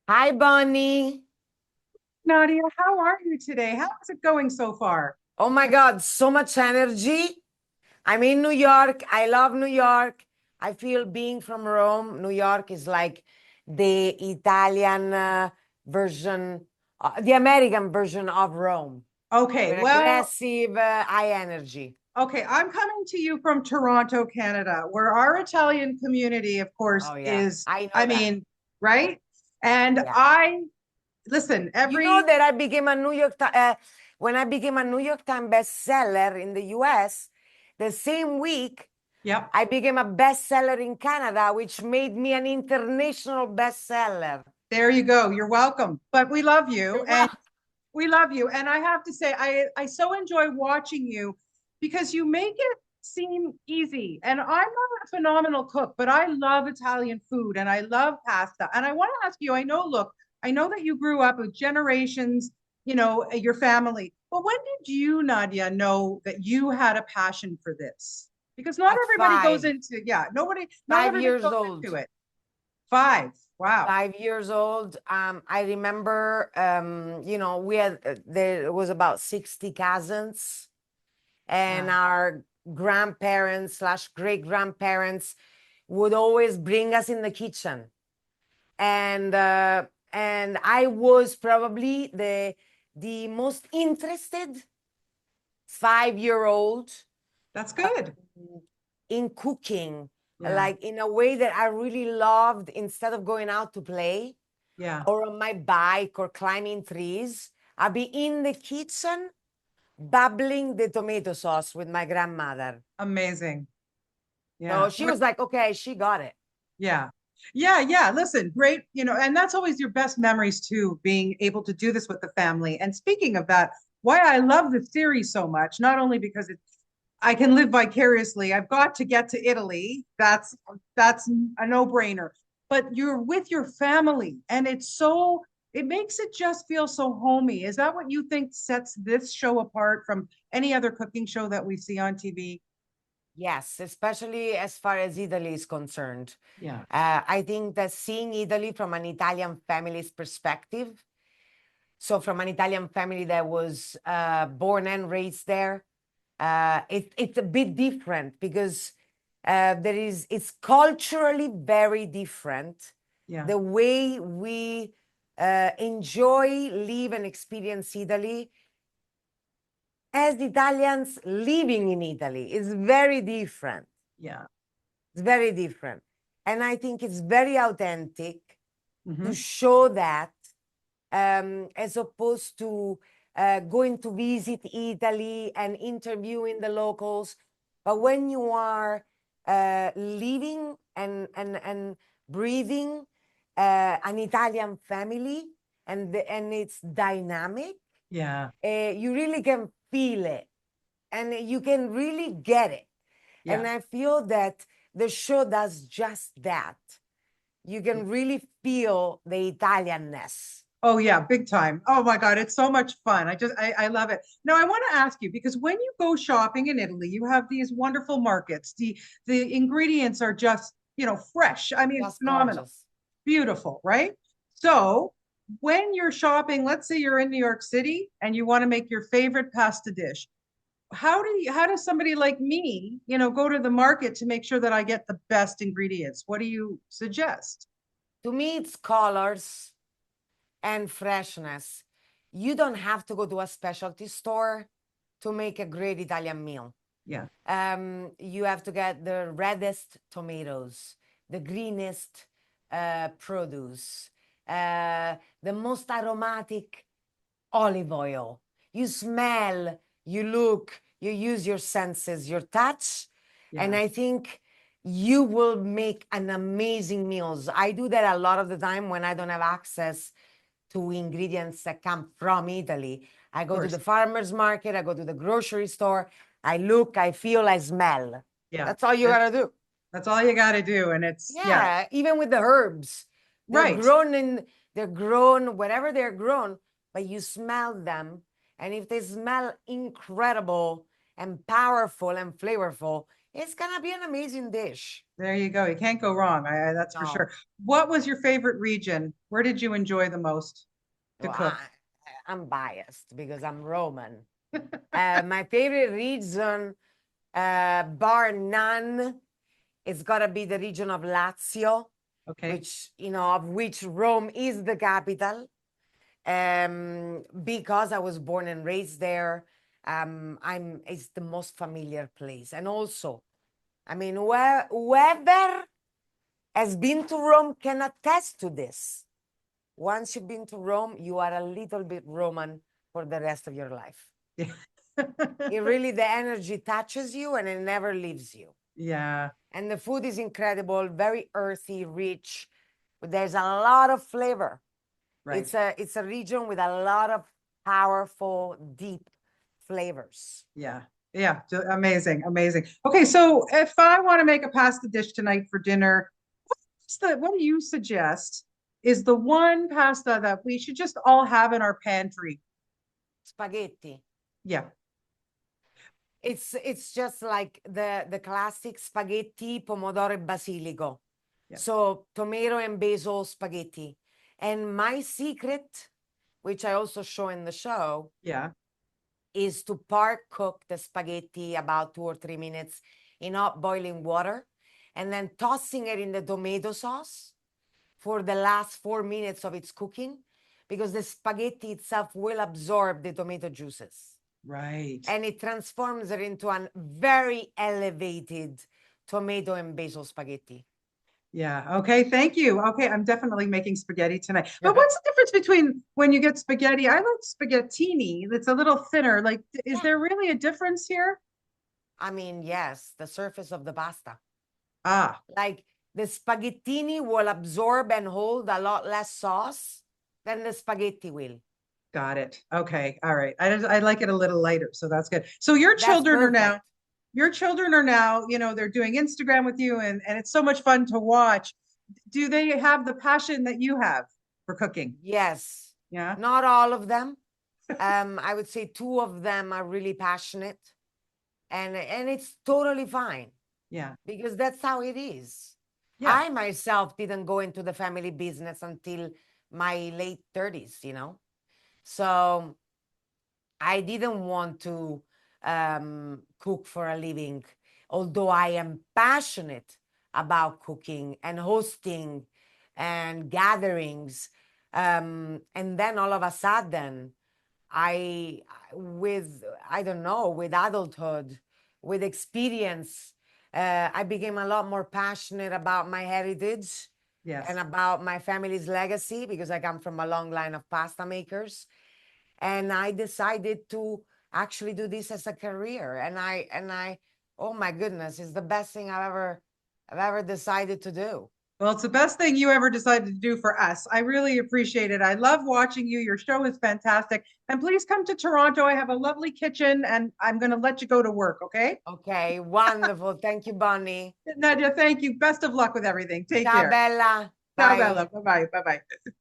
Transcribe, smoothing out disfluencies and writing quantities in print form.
Hi, Bonnie. Nadia, how are you today? How is it going so far? Oh my God, so much energy. I'm in New York. I love New York. I feel being from Rome. New York is like the Italian version, the American version of Rome, Okay, with well, aggressive, high energy. okay, I'm coming to you from Toronto, Canada, where our Italian community, of course, Oh, yeah. is, I know I that. mean, right? And Yeah. listen, You know every, that I became a when I became a New York Times bestseller in the US, the same week yep, I became a bestseller in Canada, which made me an international bestseller. there you go. You're welcome. But we love you You're and welcome. we love you. And I have to say, I so enjoy watching you because you make it seem easy. And I'm not a phenomenal cook, but I love Italian food and I love pasta. And I want to ask you, look, I know that you grew up with generations, your family. But when did you, Nadia, know that you had a passion for this? Because not At everybody goes into, yeah, not five everybody years goes old. into it. Five. Wow. 5 years old. I remember, there was about 60 cousins, and Wow. our grandparents slash great grandparents would always bring us in the kitchen. And I was probably the most interested 5-year old That's um, good. in cooking, Yeah. like in a way that I really loved. Instead of going out to play Yeah. or on my bike or climbing trees, I'd be in the kitchen bubbling the tomato sauce with my grandmother. Amazing. So Yeah. she was like, okay, she got it. Yeah. Yeah, yeah. Listen, great, and that's always your best memories too, being able to do this with the family. And speaking of that, why I love the series so much, not only because I can live vicariously, I've got to get to Italy. That's a no-brainer. But you're with your family and it makes it just feel so homey. Is that what you think sets this show apart from any other cooking show that we see on TV? Yes, especially as far as Italy is concerned. Yeah. I think that seeing Italy from an Italian family's perspective, so from an Italian family that was born and raised there, it's a bit different because it's culturally very different. Yeah. The way we enjoy, live, and experience Italy as Italians living in Italy is very different. Yeah. It's very different. And I think it's very authentic to Hmm. show that, as opposed to going to visit Italy and interviewing the locals. But when you are living and breathing an Italian family, and it's dynamic, Yeah. you really can feel it and you can really get it. And Yeah. I feel that the show does just that. You Yeah. can really feel the Italianness. Oh yeah, big time. Oh my God, it's so much fun. I love it. Now I want to ask you because when you go shopping in Italy, you have these wonderful markets. The ingredients are just, fresh. I mean, Just phenomenal. gorgeous. Beautiful, right? So when you're shopping, let's say you're in New York City and you want to make your favorite pasta dish. How does somebody like me, go to the market to make sure that I get the best ingredients? What do you suggest? To me, it's colors and freshness. You don't have to go to a specialty store to make a great Italian meal. Yeah. You have to get the reddest tomatoes, the greenest produce, the most aromatic olive oil. You smell, you look, you use your senses, your touch, and Yeah. I think you will make an amazing meals. I do that a lot of the time when I don't have access to ingredients that come from Italy. I Of go to the course. farmer's market, I go to the grocery store, I look, I feel, I smell. Yeah. That's all you That, gotta do. that's all you got to do. And yeah, Yeah, even with the herbs, they're right. grown in, they're grown wherever they're grown, but you smell them. And if they smell incredible and powerful and flavorful, It's gonna be an amazing dish. There you go. You can't go wrong. That's for No, sure. What was your favorite region? Where did you enjoy the most to well, cook? I'm biased because I'm Roman. My favorite region, bar none, it's gotta be the region of Lazio, Okay. which, of which Rome is the capital. Because I was born and raised there. It's the most familiar place. And also, I mean, whoever has been to Rome can attest to this. Once you've been to Rome, you are a little bit Roman for the rest of your life. Yeah. It really, the energy touches you and it never leaves you. Yeah. And the food is incredible, very earthy, rich. There's a lot of flavor. Right. It's a region with a lot of powerful, deep flavors. Yeah. Yeah. Amazing. Amazing. Okay. So if I want to make a pasta dish tonight for dinner, what do you suggest is the one pasta that we should just all have in our pantry? Spaghetti. Yeah. It's just like the classic spaghetti, pomodoro, and basilico. Yeah. So tomato and basil spaghetti. And my secret, which I also show in the show, Yeah. is to part cook the spaghetti about 2 or 3 minutes in hot boiling water, and then tossing it in the tomato sauce for the last 4 minutes of its cooking, because the spaghetti itself will absorb the tomato juices. Right. And it transforms it into a very elevated tomato and basil spaghetti. Yeah. Okay. Thank you. Okay. I'm definitely making spaghetti tonight. But what's the difference between when you get spaghetti? I like spaghettini. It's a little thinner. Like, is there really a difference here? I mean, yes, the surface of the pasta. Ah, Like the spaghettini will absorb and hold a lot less sauce than the spaghetti will. got it. Okay. All right. I like it a little lighter, so that's good. So your That's children are now, perfect. they're doing Instagram with you and it's so much fun to watch. Do they have the passion that you have for cooking? Yes. Yeah. Not all of them. I would say 2 of them are really passionate, and it's totally fine Yeah. because that's how it is. Yeah. I myself didn't go into the family business until my late 30s, So I didn't want to cook for a living, although I am passionate about cooking and hosting and gatherings. And then all of a sudden, I don't know, with adulthood, with experience, I became a lot more passionate about my heritage Yes. and about my family's legacy, because I come from a long line of pasta makers. And I decided to actually do this as a career. And I, oh my goodness, it's the best thing I've ever decided to do. Well, it's the best thing you ever decided to do for us. I really appreciate it. I love watching you. Your show is fantastic. And please come to Toronto. I have a lovely kitchen and I'm going to let you go to work. Okay. Okay, wonderful. Thank you, Bonnie. Nadia, thank you. Best of luck with everything. Take Ciao, care. Bella. Ciao, Bye. Bella. Bye bye. Bye bye.